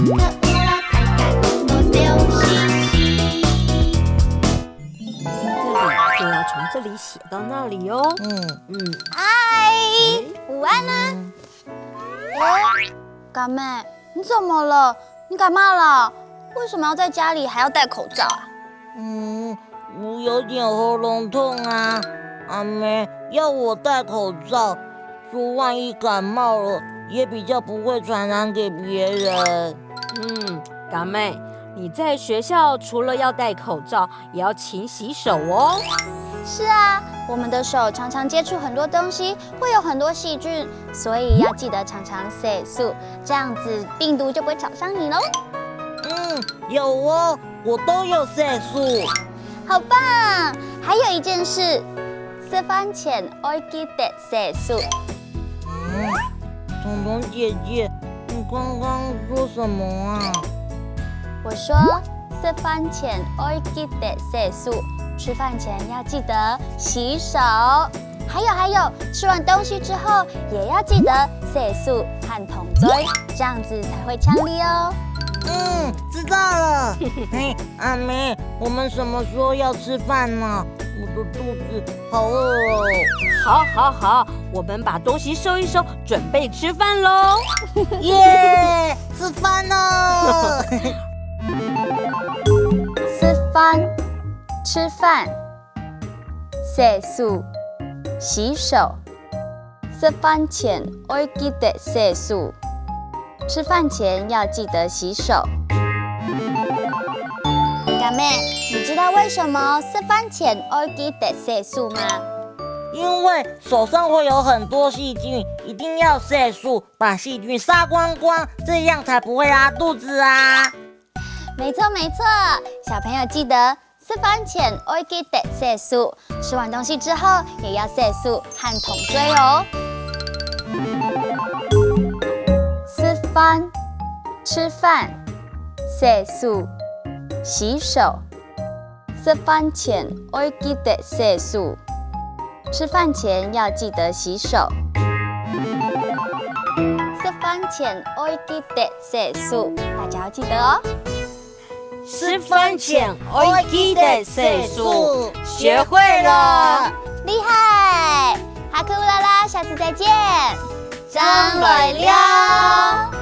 就要从这里写到那里哦。嗨，午安啊！嘎妹，你怎么了？你感冒了？为什么要在家里还要戴口罩啊？我有点喉咙痛啊。阿妹要我戴口罩，说万一感冒了，也比较不会传染给别人。嘎妹，你在学校除了要戴口罩，也要勤洗手哦。是啊，我们的手常常接触很多东西，会有很多细菌，所以要记得常常洗手，这样子病毒就不会找上你喽。有哦，我都有洗手。好棒！还有一件事，吃饭前要记得洗手。彤彤姐姐，你刚刚说什么啊？我说吃饭前要记得洗手，吃饭前要记得洗手。还有，吃完东西之后也要记得洗手和捅嘴，这样子才会呛力哦。知道了。阿妹，我们什么时候要吃饭呢？我的肚子好饿哦。好，我们把东西收一收，准备吃饭喽。耶，吃饭了。吃饭，洗手，洗手。吃饭前要记得洗手，吃饭前要记得洗手。嘎妹，你知道为什么吃饭前要记得洗手吗？因为手上会有很多细菌，一定要洗手，把细菌杀光光，这样才不会拉肚子啊。没错，小朋友记得吃饭前要记得洗手，吃完东西之后也要洗手和捅嘴哦。吃饭，洗手，洗手。吃饭前要记得洗手，吃饭前要记得洗手。吃饭前要记得洗手，大家要记得哦。吃饭前要记得洗手，学会了，厉害！哈库乌拉拉，下次再见，张来了。